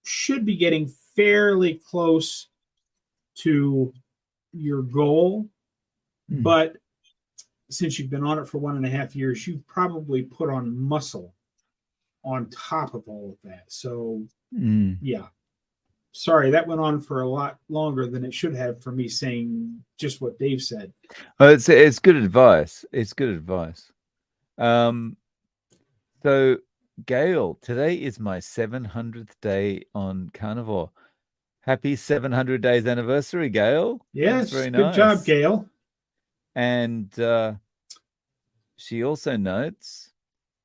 should be getting fairly close to your goal. But since you've been on it for 1.5 years, you've probably put on muscle on top of all of that. So, yeah. Sorry, that went on for a lot longer than it should have for me saying just what Dave said. It's good advice. It's good advice. So, Gail, today is my 700th day on carnivore. Happy 700 days anniversary, Gail. Yes, that's very good nice. job, Gail. And she also notes,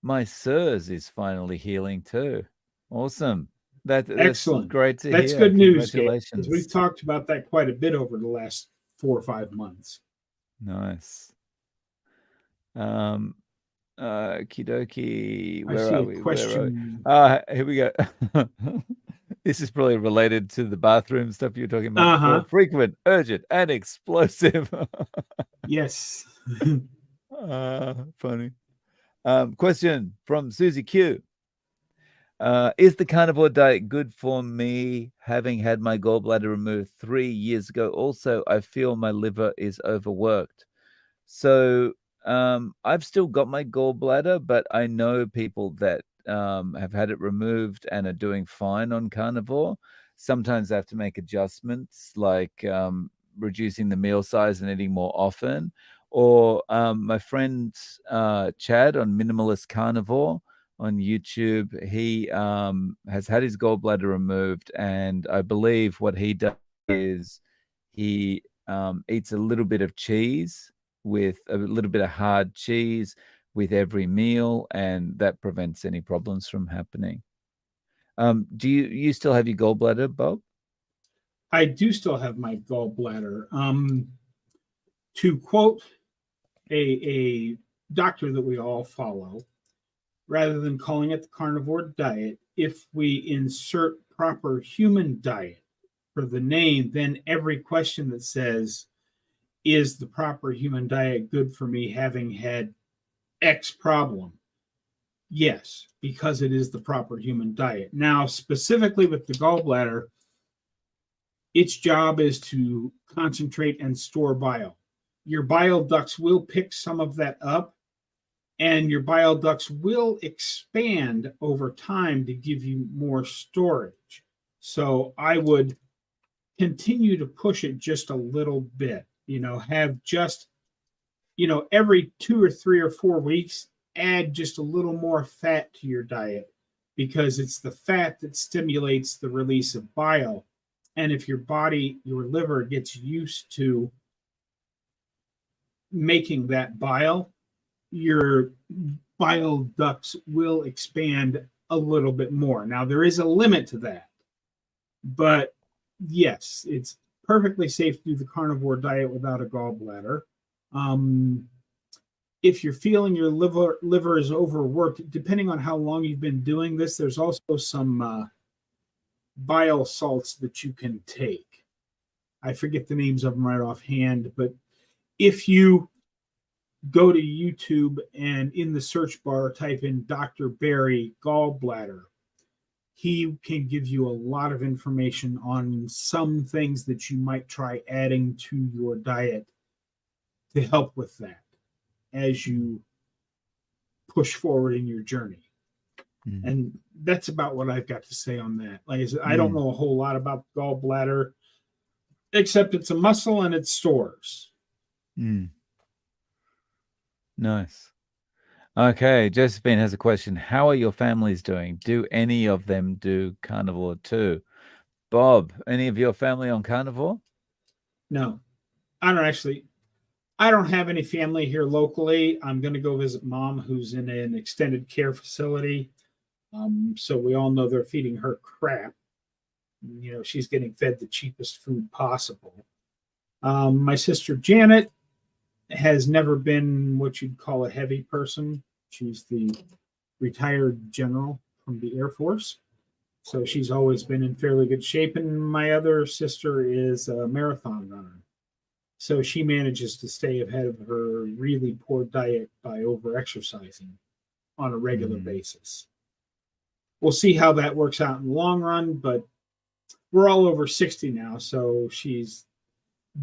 my SIRS is finally healing too. Awesome. That's excellent. Great to hear. That's good news, Gail, Congratulations. because we've talked about that quite a bit over the last 4 or 5 months. Nice. Okie dokie. I see a question. Here we go. This is probably related to the bathroom stuff you were talking about before. Frequent, urgent, and explosive. Yes. Funny. Question from Susie Q. Is the carnivore diet good for me, having had my gallbladder removed 3 years ago? Also, I feel my liver is overworked. So I've still got my gallbladder, but I know people that have had it removed and are doing fine on carnivore. Sometimes I have to make adjustments, like reducing the meal size and eating more often. Or my friend Chad on Minimalist Carnivore on YouTube, he has had his gallbladder removed, and I believe what he does is he eats a little bit of cheese, with a little bit of hard cheese with every meal, and that prevents any problems from happening. Do you still have your gallbladder, Bob? I do still have my gallbladder. To quote a doctor that we all follow, rather than calling it the carnivore diet, if we insert proper human diet for the name, then every question that says, is the proper human diet good for me having had X problem? Yes, because it is the proper human diet. Now, specifically with the gallbladder, its job is to concentrate and store bile. Your bile ducts will pick some of that up, and your bile ducts will expand over time to give you more storage. So I would continue to push it just a little bit, have just, every 2 or 3 or 4 weeks, add just a little more fat to your diet. because it's the fat that stimulates the release of bile. And if your liver gets used to making that bile, your bile ducts will expand a little bit more. Now, there is a limit to that, but yes, it's perfectly safe to do the carnivore diet without a gallbladder. If you're feeling your liver is overworked, depending on how long you've been doing this, there's also some bile salts that you can take. I forget the names of them right offhand, but if you go to YouTube and in the search bar type in Dr. Berry gallbladder, he can give you a lot of information on some things that you might try adding to your diet to help with that as you push forward in your journey. And that's about what I've got to say on that. Like I said, I don't know a whole lot about gallbladder, except it's a muscle and it stores. Nice. Okay, Josephine has a question. How are your families doing? Do any of them do carnivore too? Bob, any of your family on carnivore? No, I don't have any family here locally. I'm going to go visit mom, who's in an extended care facility. So we all know they're feeding her crap. You know, she's getting fed the cheapest food possible. My sister Janet has never been what you'd call a heavy person. She's the retired general from the Air Force. So she's always been in fairly good shape. And my other sister is a marathon runner. So she manages to stay ahead of her really poor diet by over-exercising on a regular basis. We'll see how that works out in the long run, but we're all over 60 now, so she's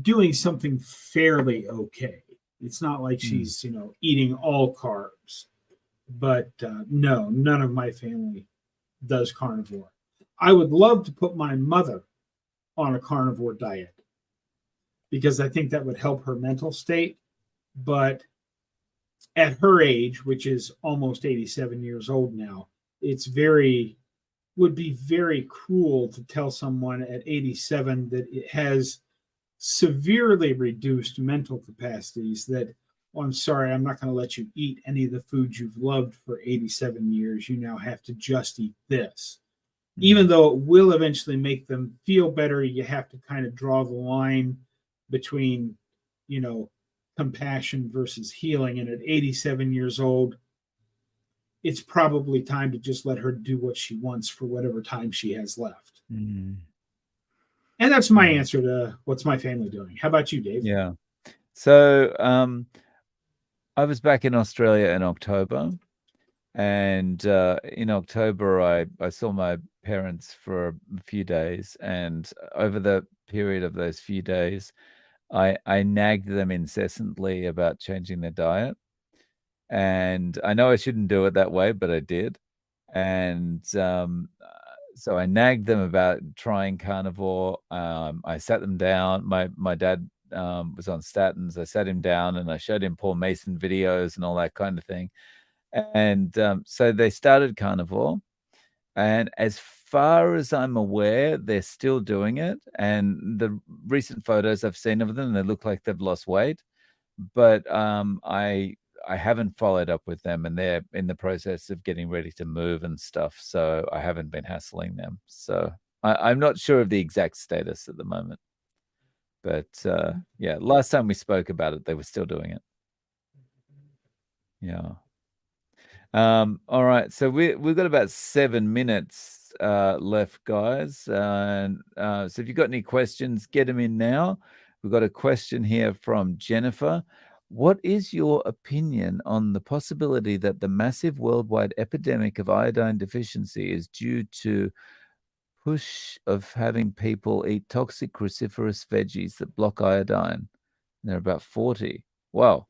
doing something fairly okay. It's not like she's, eating all carbs. But no, none of my family does carnivore. I would love to put my mother on a carnivore diet because I think that would help her mental state. But at her age, which is almost 87 years old now, would be very cruel to tell someone at 87 that it has severely reduced mental capacities that, oh, I'm sorry, I'm not going to let you eat any of the foods you've loved for 87 years. You now have to just eat this. Even though it will eventually make them feel better, you have to kind of draw the line between, compassion versus healing. And at 87 years old, it's probably time to just let her do what she wants for whatever time she has left. And that's my answer to what's my family doing. How about you, Dave? Yeah. So I was back in Australia in October. And in October, I saw my parents for a few days. And over the period of those few days, I nagged them incessantly about changing their diet. And I know I shouldn't do it that way, but I did. And so I nagged them about trying carnivore. I sat them down. My dad was on statins. I sat him down and I showed him Paul Mason videos and all that kind of thing. And so they started carnivore. And as far as I'm aware, they're still doing it. And the recent photos I've seen of them, they look like they've lost weight. But I haven't followed up with them, and they're in the process of getting ready to move and stuff. So I haven't been hassling them. So I'm not sure of the exact status at the moment. But yeah, last time we spoke about it, they were still doing it. Yeah. All right. So we've got about 7 minutes left, guys. And so if you've got any questions, get them in now. We've got a question here from Jennifer. What is your opinion on the possibility that the massive worldwide epidemic of iodine deficiency is due to push of having people eat toxic cruciferous veggies that block iodine? They're about 40. Wow.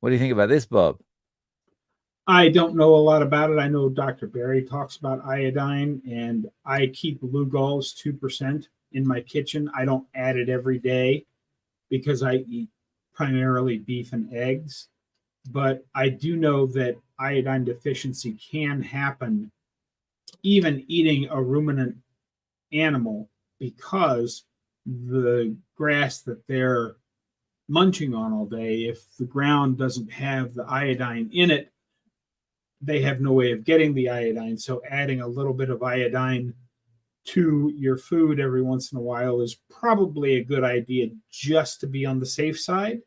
What do you think about this, Bob? I don't know a lot about it. I know Dr. Berry talks about iodine, and I keep Lugol's 2% in my kitchen. I don't add it every day because I eat primarily beef and eggs. But I do know that iodine deficiency can happen even eating a ruminant animal, because the grass that they're munching on all day, if the ground doesn't have the iodine in it, they have no way of getting the iodine. So adding a little bit of iodine to your food every once in a while is probably a good idea, just to be on the safe side.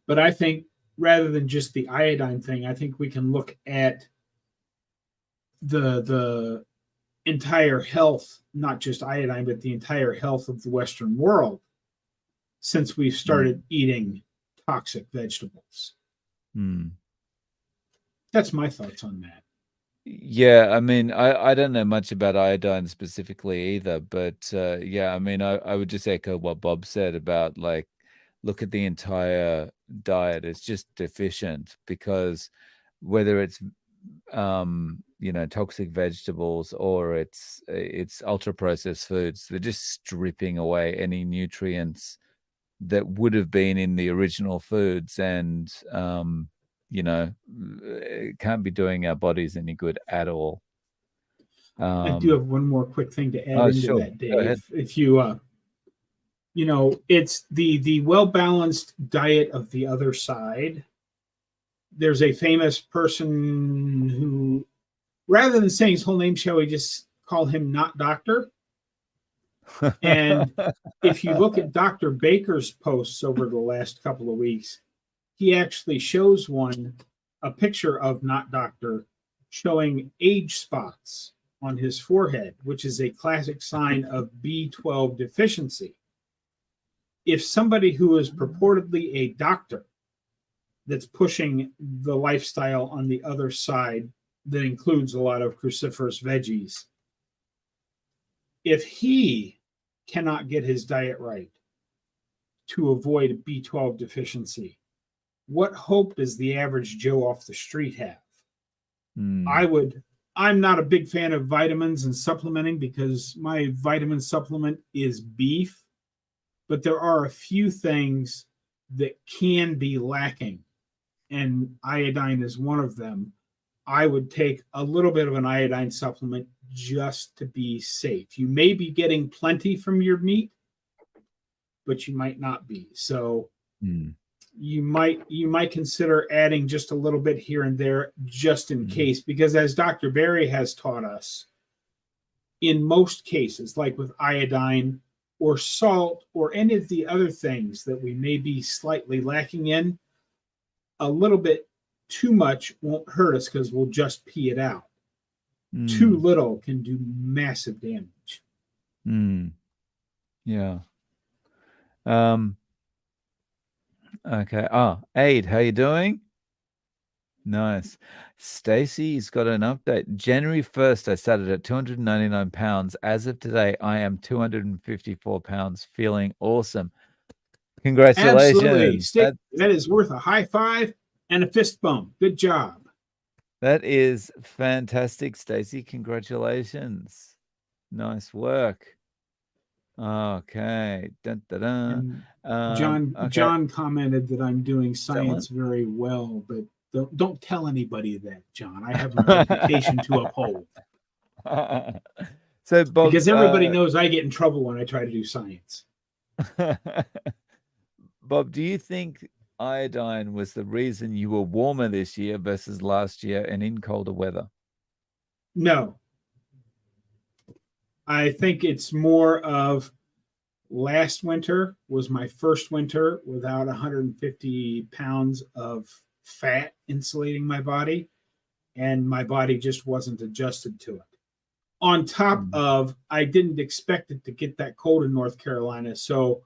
But I think rather than just the iodine thing, I think we can look at the entire health, not just iodine, but the entire health of the Western world since we've started eating toxic vegetables. That's my thoughts on that. Yeah, I mean, I don't know much about iodine specifically either, but yeah, I mean, I would just echo what Bob said about, like, look at the entire diet. It's just deficient, because whether it's toxic vegetables or it's ultra processed foods, they're just stripping away any nutrients that would have been in the original foods, and it can't be doing our bodies any good at all. I do have one more quick thing to add into Sure. that, Go ahead. Dave. If you it's the well-balanced diet of the other side. There's a famous person who, rather than saying his whole name, shall we just call him Not Doctor? And if you look at Dr. Baker's posts over the last couple of weeks, he actually shows a picture of Not Doctor showing age spots on his forehead, which is a classic sign of B12 deficiency. If somebody who is purportedly a doctor that's pushing the lifestyle on the other side that includes a lot of cruciferous veggies, if he cannot get his diet right to avoid B12 deficiency, what hope does the average Joe off the street have? I'm not a big fan of vitamins and supplementing, because my vitamin supplement is beef, but there are a few things that can be lacking, and iodine is one of them. I would take a little bit of an iodine supplement just to be safe. You may be getting plenty from your meat, but you might not be. So you might consider adding just a little bit here and there, just in case, because as Dr. Berry has taught us, in most cases, like with iodine or salt or any of the other things that we may be slightly lacking in, a little bit too much won't hurt us, because we'll just pee it out. Too little can do massive damage. Yeah. Okay. Aid, how you doing? Nice. Stacy's got an update. January 1st, I started at 299 pounds. As of today, I am 254 pounds, feeling awesome. Congratulations. Absolutely. That is worth a high five and a fist bump. Good job. That is fantastic, Stacy. Congratulations. Nice work. Okay. Dun, dun, dun. John commented that I'm doing science very well, but don't tell anybody that, John. I have a reputation to uphold. So, Bob, because everybody knows I get in trouble when I try to do science. Bob, do you think iodine was the reason you were warmer this year versus last year and in colder weather? No. I think it's more of last winter was my first winter without 150 pounds of fat insulating my body, and my body just wasn't adjusted to it. On top of, I didn't expect it to get that cold in North Carolina, so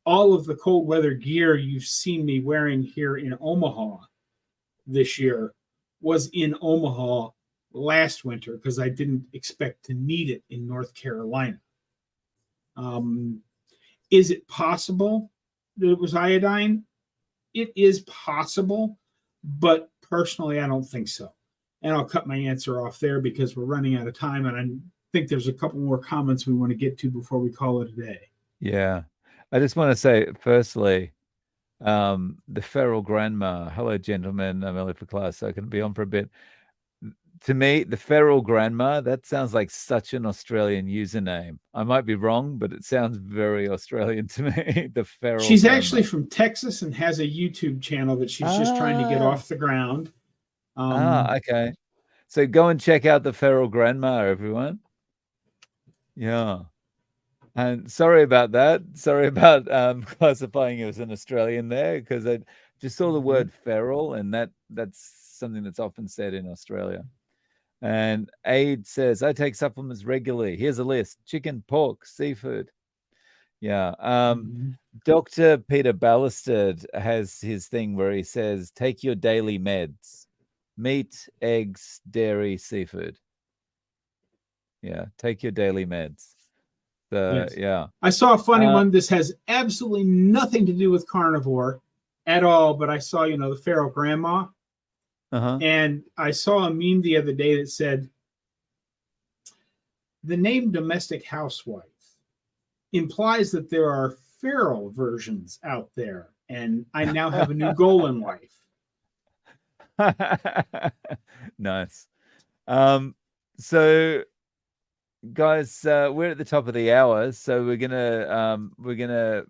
all of the cold weather gear you've seen me wearing here in Omaha this year was in Omaha last winter, because I didn't expect to need it in North Carolina. Is it possible that it was iodine? It is possible, but personally, I don't think so. And I'll cut my answer off there because we're running out of time, and I think there's a couple more comments we want to get to before we call it a day. Yeah. I just want to say, firstly, the feral grandma, hello, gentlemen, I'm early for class, so I can be on for a bit. to me, the feral grandma, that sounds like such an Australian username. I might be wrong, but it sounds very Australian to me. The feral She's grandma. actually from Texas and has a YouTube channel that she's just trying to get Ah, off the ground. Um, okay. So go and check out the feral grandma, everyone. Yeah. And sorry about that. Sorry about classifying you as an Australian there, because I just saw the word feral, and that's something that's often said in Australia. And Aid says, I take supplements regularly. Here's a list: chicken, pork, seafood. Yeah. Dr. Peter Ballested has his thing where he says, take your daily meds: meat, eggs, dairy, seafood. Yeah. Take your daily meds. Yes. Yeah. I saw a funny one. This has absolutely nothing to do with carnivore at all, but I saw, the feral grandma. And I saw a meme the other day that said, the name domestic housewife implies that there are feral versions out there, and I now have a new goal in life. Nice. So guys, we're at the top of the hour, so we're gonna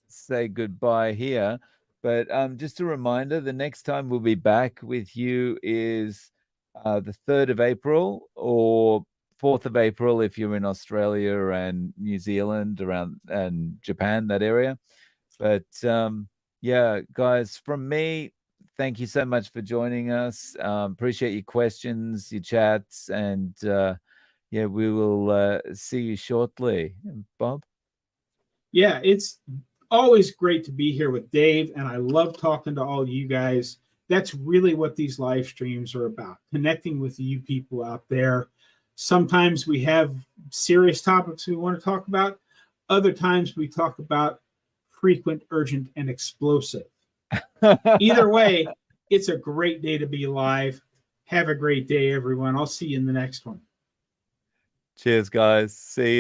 say goodbye here. But just a reminder, the next time we'll be back with you is the 3rd of April or 4th of April if you're in Australia and New Zealand around and Japan, that area. But yeah, guys, from me, thank you so much for joining us. Appreciate your questions, your chats, and yeah, we will see you shortly. Bob? Yeah, it's always great to be here with Dave, and I love talking to all you guys. That's really what these live streams are about, connecting with you people out there. Sometimes we have serious topics we want to talk about. Other times we talk about frequent, urgent, and explosive. Either way, it's a great day to be live. Have a great day, everyone. I'll see you in the next one. Cheers, guys. See you.